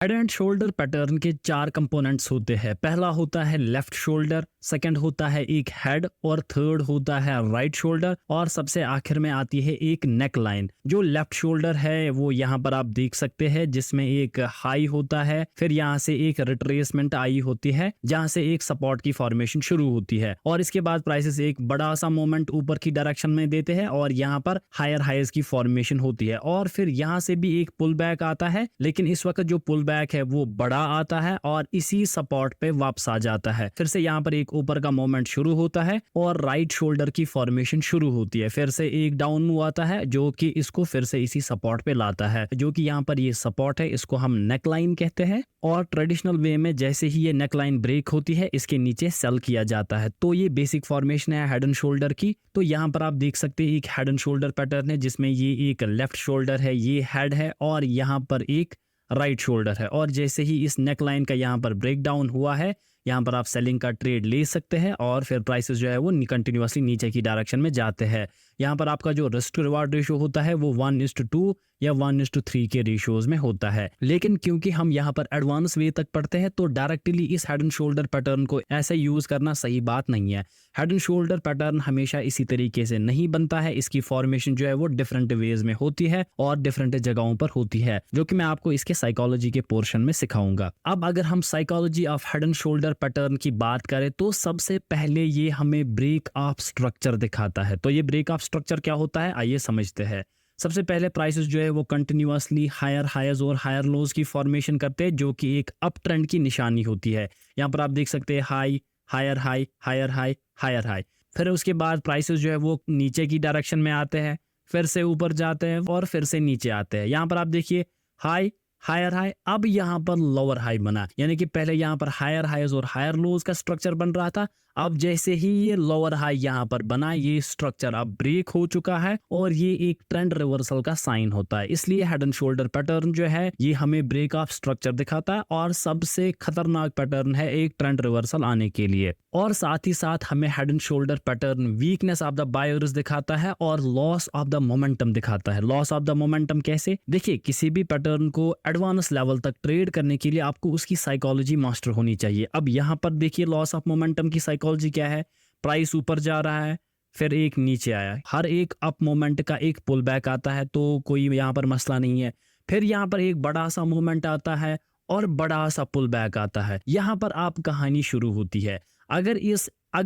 Head and shoulder pattern के चार components होते हैं। पहला होता है लेफ्ट शोल्डर, सेकंड होता है एक हेड और थर्ड होता है राइट शोल्डर और सबसे आखिर में आती है एक नेक लाइन। जो लेफ्ट शोल्डर है वो यहाँ पर आप देख सकते हैं जिसमें एक हाई होता है, फिर यहाँ से एक रिट्रेसमेंट आई होती है जहाँ से एक सपोर्ट की फॉर्मेशन शुरू होती है और इसके बाद प्राइसेस एक बड़ा सा मोमेंट ऊपर की डायरेक्शन में देते हैं और यहाँ पर हायर हाइज की फॉर्मेशन होती है और फिर यहाँ से भी एक पुल बैक आता है, लेकिन इस वक्त जो पुल बैक है वो बड़ा आता है और इसी सपोर्ट पे वापस आ जाता है। फिर से यहाँ पर एक ऊपर का मोमेंट शुरू होता है और राइट शोल्डर की फॉर्मेशन शुरू होती है। फिर से एक डाउन मूव आता है जो कि इसको फिर से इसी सपोर्ट पे लाता है, जो कि यहाँ पर ये सपोर्ट है, इसको हम नेक लाइन कहते हैं। और ट्रेडिशनल वे में जैसे ही ये नेक लाइन ब्रेक होती है इसके नीचे सेल किया जाता है। तो ये बेसिक फॉर्मेशन है हेड एंड शोल्डर की। तो यहाँ पर आप देख सकते हैं एक हेड एंड शोल्डर पैटर्न है जिसमें ये एक लेफ्ट शोल्डर है, ये हेड है और यहाँ पर एक राइट शोल्डर है। और जैसे ही इस नेक लाइन का यहाँ पर ब्रेक डाउन हुआ है, यहाँ पर आप सेलिंग का ट्रेड ले सकते हैं और फिर प्राइसेस जो है वो कंटिन्यूअसली नीचे की डायरेक्शन में जाते हैं। यहाँ पर आपका जो रिस्क टू रिवार्ड रेशियो होता है वो 1:2 या 1:3 के रेशियोज में होता है। लेकिन क्योंकि हम यहाँ पर एडवांस वे तक पढ़ते हैं तो डायरेक्टली इस हेड एंड शोल्डर पैटर्न को ऐसे यूज करना सही बात नहीं है। हेड एंड शोल्डर पैटर्न हमेशा इसी तरीके से नहीं बनता है, इसकी फॉर्मेशन जो है वो डिफरेंट वेज में होती है और डिफरेंट जगहों पर होती है, जो कि मैं आपको इसके साइकोलॉजी के पोर्शन में सिखाऊंगा। अब अगर हम psychology of head and shoulder pattern की बात करें तो सबसे पहले ये हमें ब्रेक ऑफ स्ट्रक्चर दिखाता है। तो ये ब्रेक ऑफ स्ट्रक्चर क्या होता है आइए समझते हैं। सबसे पहले प्राइसेस जो है वो कंटिन्यूअसली हायर हाइज और हायर लोज की फॉर्मेशन करते हैं, जो कि एक अप ट्रेंड की निशानी होती है। यहाँ पर आप देख सकते हैं high, higher high, higher high, higher high. फिर उसके बाद प्राइसेस जो है वो नीचे की डायरेक्शन में आते हैं, फिर से ऊपर जाते हैं और फिर से नीचे आते हैं। यहाँ पर आप देखिए हाई, हायर हाई, अब यहाँ पर लोअर हाई बना, यानी कि पहले यहाँ पर हायर हाइज और हायर लोज का स्ट्रक्चर बन रहा था। अब जैसे ही ये लोअर हाई यहाँ पर बना, ये स्ट्रक्चर अब ब्रेक हो चुका है और ये एक ट्रेंड रिवर्सल का साइन होता है। इसलिए हेड एंड शोल्डर पैटर्न जो है ये हमें ब्रेक ऑफ स्ट्रक्चर दिखाता है और सबसे खतरनाक पैटर्न है एक ट्रेंड रिवर्सल आने के लिए। और साथ ही साथ हमें head and shoulder pattern weakness of the buyers दिखाता है और लॉस ऑफ द मोमेंटम दिखाता है। लॉस ऑफ द मोमेंटम कैसे? देखिए, किसी भी पैटर्न को एडवांस लेवल तक ट्रेड करने के लिए आपको उसकी साइकोलॉजी मास्टर होनी चाहिए। अब यहाँ पर देखिए लॉस ऑफ मोमेंटम की साइकोलॉजी क्या है। प्राइस ऊपर जा रहा है, फिर एक नीचे आया, हर एक अप मोमेंट का एक पुल बैक आता है तो कोई यहाँ पर मसला नहीं है। फिर यहाँ पर एक बड़ा सा मूवमेंट आता है और बड़ा सा पुल बैक आता है। यहाँ पर आप कहानी शुरू होती है। अगर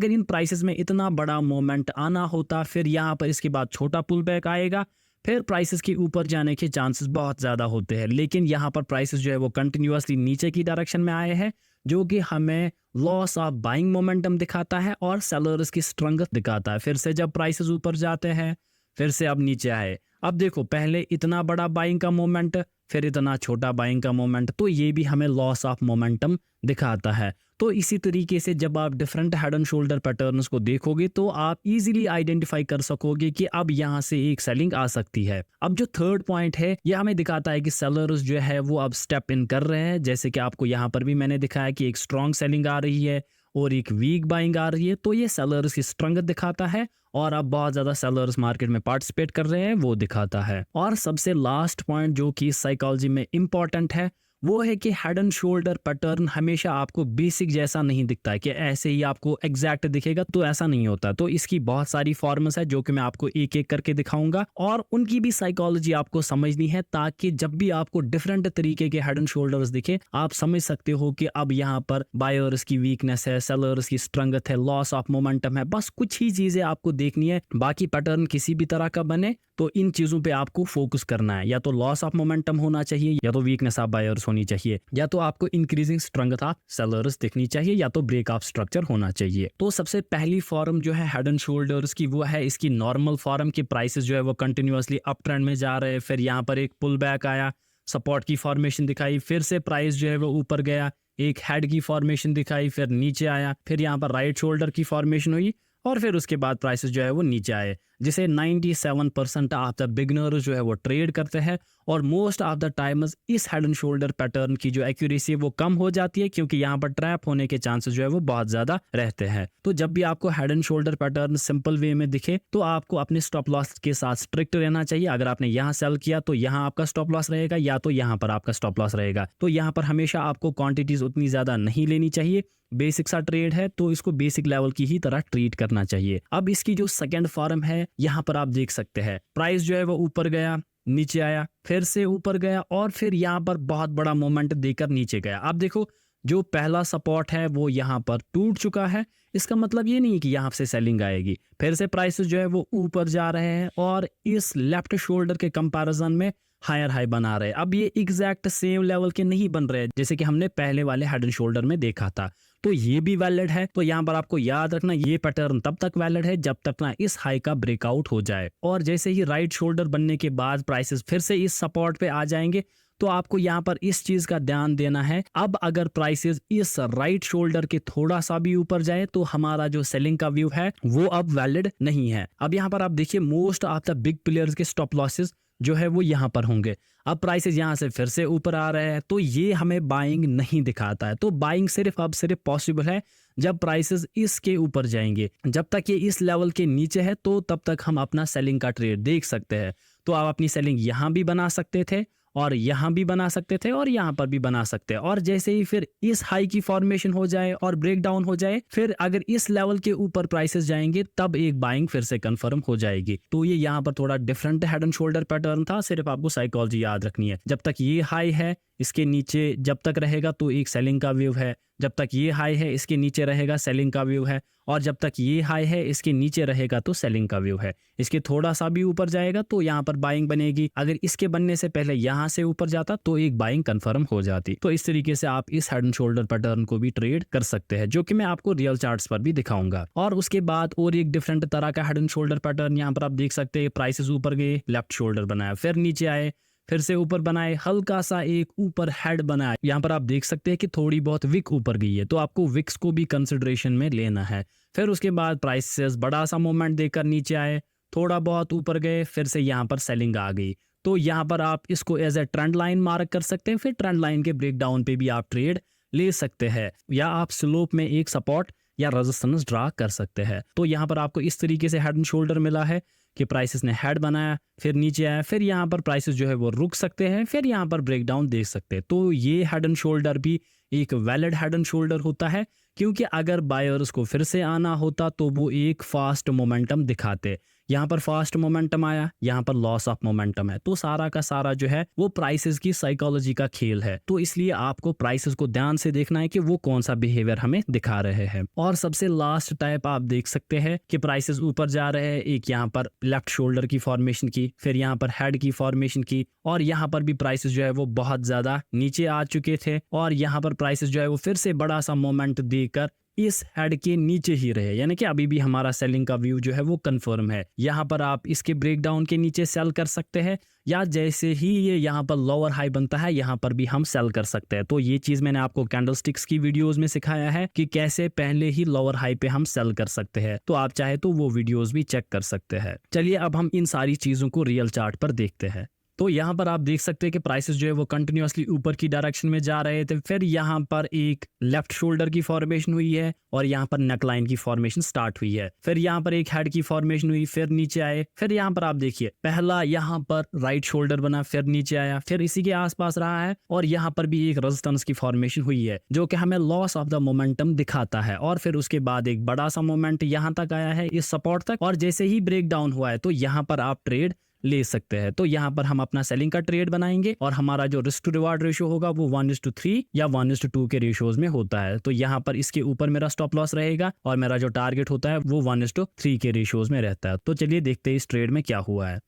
इन प्राइसेस में इतना बड़ा मोमेंट आना होता, फिर यहाँ पर इसके बाद छोटा पुल बैक आएगा, फिर प्राइसेस के ऊपर जाने के चांसेस बहुत ज़्यादा होते हैं। लेकिन यहाँ पर प्राइसेस जो है वो कंटिन्यूअसली नीचे की डायरेक्शन में आए हैं, जो कि हमें लॉस ऑफ बाइंग मोमेंटम दिखाता है और सेलर्स की स्ट्रेंथ दिखाता है। फिर से जब प्राइसेस ऊपर जाते हैं, फिर से अब नीचे आए। अब देखो, पहले इतना बड़ा बाइंग का मोमेंट, फिर इतना छोटा बाइंग का मोमेंट, तो ये भी हमें लॉस ऑफ मोमेंटम दिखाता है। तो इसी तरीके से जब आप different head and shoulder patterns को देखोगे तो आप इजीली आइडेंटिफाई कर सकोगे कि अब यहाँ से एक सेलिंग आ सकती है। अब जो थर्ड पॉइंट है ये हमें दिखाता है कि सेलर्स जो है वो अब स्टेप इन कर रहे हैं। जैसे कि आपको यहाँ पर भी मैंने दिखाया कि एक स्ट्रॉन्ग सेलिंग आ रही है और एक वीक बाइंग आ रही है, तो ये सेलर्स की स्ट्रेंथ दिखाता है और अब बहुत ज्यादा सेलर्स मार्केट में पार्टिसिपेट कर रहे हैं वो दिखाता है। और सबसे लास्ट पॉइंट जो कि साइकोलॉजी में इंपॉर्टेंट है वो है कि हेड एंड शोल्डर पैटर्न हमेशा आपको बेसिक जैसा नहीं दिखता है कि ऐसे ही आपको एग्जैक्ट दिखेगा, तो ऐसा नहीं होता। तो इसकी बहुत सारी फॉर्म्स है जो कि मैं आपको एक एक करके दिखाऊंगा और उनकी भी साइकोलॉजी आपको समझनी है, ताकि जब भी आपको डिफरेंट तरीके के हेड एंड शोल्डर्स दिखे आप समझ सकते हो कि अब यहाँ पर बायर्स की वीकनेस है, सेलर्स की स्ट्रेंथ है, लॉस ऑफ मोमेंटम है। बस कुछ ही चीजें आपको देखनी है। बाकी पैटर्न किसी भी तरह का बने तो इन चीजों पे आपको फोकस करना है। या तो लॉस ऑफ मोमेंटम होना चाहिए, या तो वीकनेस ऑफ बायर्स होनी चाहिए, या तो आपको इंक्रीजिंग स्ट्रेंथ ऑफ सेलर्स दिखनी चाहिए, या तो ब्रेक ऑफ स्ट्रक्चर होना चाहिए। तो सबसे पहली फॉर्म जो है हेड एंड शोल्डर्स की वो है इसकी नॉर्मल फॉर्म की प्राइसेस जो है वो कंटिन्यूअसली अप ट्रेंड में जा रहे हैं। फिर यहाँ पर एक पुल बैक आया, सपोर्ट की फॉर्मेशन दिखाई, फिर से प्राइस जो है वो ऊपर गया, एक हेड की फॉर्मेशन दिखाई, फिर नीचे आया, फिर यहाँ पर राइट शोल्डर की फॉर्मेशन हुई और फिर उसके बाद प्राइसेस जो है वो नीचे आए। जिसे 97% ऑफ द बिगनर्स जो है वो ट्रेड करते हैं। और मोस्ट ऑफ द टाइम्स इस हेड एंड शोल्डर पैटर्न की जो एक्यूरेसी है वो कम हो जाती है, क्योंकि यहाँ पर ट्रैप होने के चांसेस जो है वो बहुत ज्यादा रहते हैं। तो जब भी आपको head and shoulder pattern simple way में दिखे तो आपको अपने स्टॉप लॉस के साथ स्ट्रिक्ट रहना चाहिए। अगर आपने यहाँ सेल किया तो यहाँ आपका स्टॉप लॉस रहेगा, या तो यहाँ पर आपका स्टॉप लॉस रहेगा। तो यहाँ पर हमेशा आपको क्वांटिटीज उतनी ज्यादा नहीं लेनी चाहिए। बेसिक सा ट्रेड है तो इसको बेसिक लेवल की ही तरह ट्रीट करना चाहिए। अब इसकी जो सेकंड फॉर्म है, यहाँ पर आप देख सकते हैं प्राइस जो है वो ऊपर गया, नीचे आया, फिर से ऊपर गया, और फिर यहाँ पर बहुत बड़ा मोमेंट देकर नीचे गया। आप देखो जो पहला सपोर्ट है वो यहाँ पर टूट चुका है। इसका मतलब ये नहीं कि यहाँ से सेलिंग आएगी। फिर से प्राइसेस जो है वो ऊपर जा रहे हैं और इस लेफ्ट शोल्डर के कंपैरिजन में हायर हाई बना रहे हैं। अब ये एग्जैक्ट सेम लेवल के नहीं बन रहे जैसे कि हमने पहले वाले हेड एंड शोल्डर में देखा था। तो ये भी वैलिड है। तो यहाँ पर आपको याद रखना ये पैटर्न तब तक वैलिड है जब तक ना इस हाई का ब्रेकआउट हो जाए। और जैसे ही राइट शोल्डर बनने के बाद प्राइसेस फिर से इस सपोर्ट पे आ जाएंगे, तो आपको यहाँ पर इस चीज का ध्यान देना है। अब अगर प्राइसेस इस राइट शोल्डर के थोड़ा सा भी ऊपर जाए तो हमारा जो सेलिंग का व्यू है वो अब वैलिड नहीं है। अब यहाँ पर आप देखिए most of the big players के स्टॉप लॉसेस जो है वो यहाँ पर होंगे। अब प्राइसेस यहाँ से फिर से ऊपर आ रहे हैं, तो ये हमें बाइंग नहीं दिखाता है। तो बाइंग सिर्फ पॉसिबल है जब प्राइसेस इसके ऊपर जाएंगे। जब तक ये इस लेवल के नीचे है तो तब तक हम अपना सेलिंग का ट्रेड देख सकते हैं। तो आप अपनी सेलिंग यहाँ भी बना सकते थे, और यहाँ भी बना सकते थे, और यहाँ पर भी बना सकते हैं। और जैसे ही फिर इस हाई की फॉर्मेशन हो जाए और ब्रेक डाउन हो जाए, फिर अगर इस लेवल के ऊपर प्राइसेस जाएंगे तब एक बाइंग फिर से कंफर्म हो जाएगी। तो ये यहाँ पर थोड़ा different head and shoulder pattern था। सिर्फ आपको साइकोलॉजी याद रखनी है। जब तक ये हाई है इसके नीचे जब तक रहेगा तो एक सेलिंग का व्यू है, जब तक ये हाई है इसके नीचे रहेगा सेलिंग का व्यू है, और जब तक ये हाई है इसके नीचे रहेगा तो सेलिंग का व्यू है। इसके थोड़ा सा भी ऊपर जाएगा तो यहाँ पर बाइंग बनेगी। अगर इसके बनने से पहले यहाँ से ऊपर जाता तो एक बाइंग कंफर्म हो जाती। तो इस तरीके से आप इस हेड एंड शोल्डर पैटर्न को भी ट्रेड कर सकते हैं, जो कि मैं आपको रियल चार्ट्स पर भी दिखाऊंगा। और उसके बाद और एक डिफरेंट तरह का हेड एंड शोल्डर पैटर्न यहाँ पर आप देख सकते हैं। प्राइसेस ऊपर गए, लेफ्ट शोल्डर बनाया, फिर नीचे आए, फिर से ऊपर बनाए, हल्का सा एक ऊपर हेड बनाया। यहाँ पर आप देख सकते हैं कि थोड़ी बहुत विक ऊपर गई है, तो आपको विक्स को भी कंसिडरेशन में लेना है। फिर उसके बाद प्राइसेस बड़ा सा मूवमेंट देकर नीचे आए, थोड़ा बहुत ऊपर गए, फिर से यहाँ पर सेलिंग आ गई। तो यहाँ पर आप इसको as a trend line mark कर सकते हैं। फिर ट्रेंड लाइन के ब्रेक डाउन पे भी आप ट्रेड ले सकते हैं, या आप स्लोप में एक सपोर्ट या रेजिस्टेंस ड्रा कर सकते हैं। तो यहाँ पर आपको इस तरीके से हेड एंड शोल्डर मिला है कि प्राइसेस ने हेड बनाया, फिर नीचे आया, फिर यहाँ पर प्राइसेस जो है वो रुक सकते हैं, फिर यहाँ पर ब्रेकडाउन देख सकते हैं। तो ये हेड एंड शोल्डर भी एक वैलिड हेड एंड शोल्डर होता है, क्योंकि अगर बायर्स को फिर से आना होता तो वो एक फास्ट मोमेंटम दिखाते। यहाँ पर फास्ट मोमेंटम आया, यहाँ पर लॉस ऑफ मोमेंटम है। तो सारा का सारा जो है वो प्राइसेस की साइकोलॉजी का खेल है। तो इसलिए आपको प्राइसेस को ध्यान से देखना है कि वो कौन सा बिहेवियर हमें दिखा रहे हैं। और सबसे लास्ट टाइप आप देख सकते हैं कि प्राइसेस ऊपर जा रहे हैं, एक यहाँ पर लेफ्ट शोल्डर की फॉर्मेशन की, फिर यहाँ पर हेड की फॉर्मेशन की, और यहाँ पर भी प्राइसेस जो है वो बहुत ज्यादा नीचे आ चुके थे, और यहाँ पर प्राइसेस जो है वो फिर से बड़ा सा मोमेंट देकर इस हेड के नीचे ही रहे। यानी कि अभी भी हमारा सेलिंग का व्यू जो है वो कंफर्म है। यहाँ पर आप इसके ब्रेकडाउन के नीचे सेल कर सकते हैं, या जैसे ही ये यहाँ पर लोअर हाई बनता है यहाँ पर भी हम सेल कर सकते हैं। तो ये चीज मैंने आपको कैंडलस्टिक्स की वीडियोस में सिखाया है कि कैसे पहले ही लोअर हाई पे हम सेल कर सकते हैं। तो आप चाहे तो वो वीडियोस भी चेक कर सकते हैं। चलिए अब हम इन सारी चीजों को रियल चार्ट पर देखते हैं। तो यहाँ पर आप देख सकते हैं कि प्राइसेस जो है वो कंटिन्यूअसली ऊपर की डायरेक्शन में जा रहे थे। फिर यहाँ पर एक लेफ्ट शोल्डर की फॉर्मेशन हुई है, और यहाँ पर नेकलाइन की फॉर्मेशन स्टार्ट हुई है। फिर यहाँ पर एक हेड की फॉर्मेशन हुई, फिर नीचे आए। फिर यहाँ पर आप देखिए पहला यहाँ पर राइट शोल्डर बना, फिर नीचे आया, फिर इसी के आसपास रहा है, और यहाँ पर भी एक रेजिस्टेंस की फॉर्मेशन हुई है जो कि हमें लॉस ऑफ द मोमेंटम दिखाता है। और फिर उसके बाद एक बड़ा सा मोमेंट यहाँ तक आया है, इस सपोर्ट तक, और जैसे ही ब्रेक डाउन हुआ है तो यहाँ पर आप ट्रेड ले सकते हैं। तो यहाँ पर हम अपना सेलिंग का ट्रेड बनाएंगे, और हमारा जो रिस्क टू रिवार्ड रेशियो होगा वो 1:3 या 1:2 के रेशियोज में होता है। तो यहाँ पर इसके ऊपर मेरा स्टॉप लॉस रहेगा, और मेरा जो टारगेट होता है वो 1:3 के रेशियोज में रहता है। तो चलिए देखते हैं इस ट्रेड में क्या हुआ है।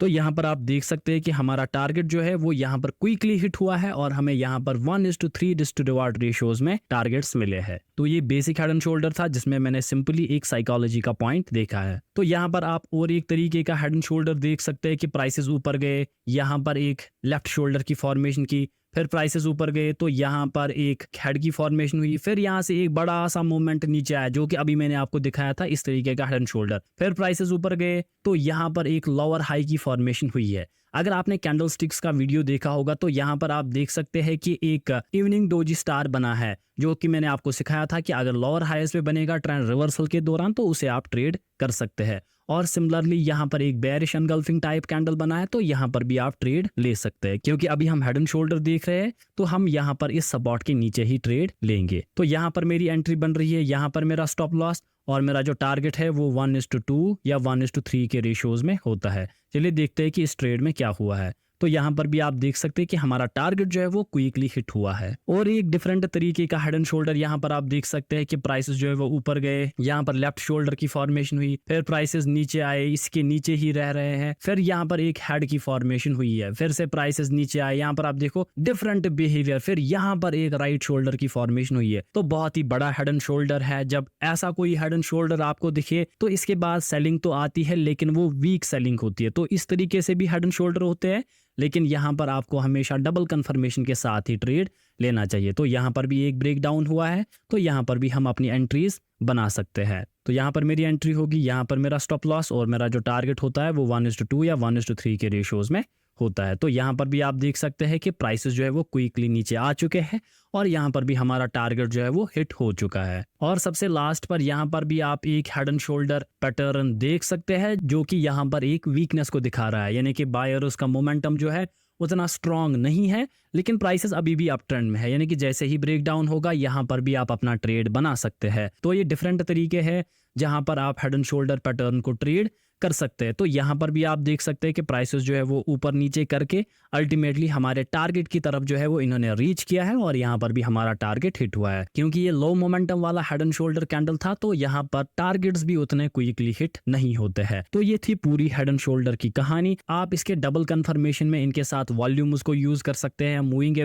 तो यहाँ पर आप देख सकते हैं कि हमारा टारगेट जो है वो यहाँ पर क्विकली हिट हुआ है, और हमें यहाँ पर 1:3 रिस्क टू रिवार्ड रेशियोज में टारगेट्स मिले हैं। तो ये बेसिक हेड एंड शोल्डर था जिसमें मैंने सिंपली एक साइकोलॉजी का पॉइंट देखा है। तो यहाँ पर आप और एक तरीके का हेड एंड शोल्डर देख सकते हैं कि प्राइसेस ऊपर गए, यहाँ पर एक लेफ्ट शोल्डर की फॉर्मेशन की, फिर प्राइसेस ऊपर गए तो यहाँ पर एक हेड की फॉर्मेशन हुई, फिर यहाँ से एक बड़ा सा मूवमेंट नीचे आया जो कि अभी मैंने आपको दिखाया था इस तरीके का हेड एंड शोल्डर। फिर प्राइसेस ऊपर गए तो यहाँ पर एक लोअर हाई की फॉर्मेशन हुई है। अगर आपने कैंडल स्टिक्स का वीडियो देखा होगा तो यहाँ पर आप देख सकते हैं कि एक इवनिंग डोजी स्टार बना है, जो कि मैंने आपको सिखाया था कि अगर लोअर हाईज पे बनेगा ट्रेंड रिवर्सल के दौरान तो उसे आप ट्रेड कर सकते हैं। और सिमिलरली यहाँ पर एक बेयरिश एनगल्फिंग टाइप कैंडल बना है, तो यहाँ पर भी आप ट्रेड ले सकते हैं। क्योंकि अभी हम हेड एंड शोल्डर देख रहे हैं तो हम यहाँ पर इस सपोर्ट के नीचे ही ट्रेड लेंगे। तो यहाँ पर मेरी एंट्री बन रही है, यहाँ पर मेरा स्टॉप लॉस और मेरा जो टारगेट है वो 1:2 या 1:3 के रेशियोज में होता है। चलिए देखते हैं कि इस ट्रेड में क्या हुआ है। तो यहाँ पर भी आप देख सकते हैं कि हमारा टारगेट जो है वो क्विकली हिट हुआ है। और एक डिफरेंट तरीके का हेड एंड शोल्डर यहाँ पर आप देख सकते हैं कि प्राइसेस जो है वो ऊपर गए, यहाँ पर लेफ्ट शोल्डर की फॉर्मेशन हुई, फिर प्राइसेस नीचे आए, इसके नीचे ही रह रहे हैं, फिर यहाँ पर एक हेड की फॉर्मेशन हुई है, फिर से प्राइसेस नीचे आए, यहाँ पर आप देखो डिफरेंट बिहेवियर, फिर यहाँ पर एक राइट शोल्डर की फॉर्मेशन हुई है। तो बहुत ही बड़ा हेड एंड शोल्डर है। जब ऐसा कोई हेड एंड शोल्डर आपको दिखे तो इसके बाद सेलिंग तो आती है लेकिन वो वीक सेलिंग होती है। तो इस तरीके से भी हेड एंड शोल्डर होते हैं, लेकिन यहाँ पर आपको हमेशा डबल कंफर्मेशन के साथ ही ट्रेड लेना चाहिए। तो यहाँ पर भी एक ब्रेक डाउन हुआ है, तो यहाँ पर भी हम अपनी एंट्रीज बना सकते हैं। तो यहाँ पर मेरी एंट्री होगी, यहाँ पर मेरा स्टॉप लॉस और मेरा जो टारगेट होता है वो 1:2 या 1:3 के रेशियोज में होता है। तो यहाँ पर भी आप देख सकते हैं कि प्राइसेस जो है वो क्विकली नीचे आ चुके हैं और यहाँ पर भी हमारा टारगेट जो है वो हिट हो चुका है। और सबसे लास्ट पर यहाँ पर भी आप एक हेड एंड शोल्डर पैटर्न देख सकते हैं जो कि यहाँ पर एक वीकनेस को दिखा रहा है, यानी कि बायर्स का मोमेंटम जो है उतना स्ट्रांग नहीं है, लेकिन प्राइसेस अभी भी अप ट्रेंड में है, यानी कि जैसे ही ब्रेक डाउन होगा यहाँ पर भी आप अपना ट्रेड बना सकते हैं। तो ये डिफरेंट तरीके हैं जहां पर आप हेड एंड शोल्डर पैटर्न को ट्रेड कर सकते हैं। तो यहाँ पर भी आप देख सकते हैं कि प्राइसेस जो है वो ऊपर नीचे करके अल्टीमेटली हमारे टारगेट की तरफ जो है वो इन्होंने रीच किया है और यहाँ पर भी हमारा टारगेट हिट हुआ है। क्योंकि ये लो मोमेंटम वाला हेड एंड शोल्डर कैंडल था तो यहाँ पर टारगेट्स भी उतने क्विकली हिट नहीं होते हैं। तो ये थी पूरी हेड एंड शोल्डर की कहानी। आप इसके डबल कंफर्मेशन में इनके साथ वॉल्यूम्स को यूज कर सकते हैं, मूविंग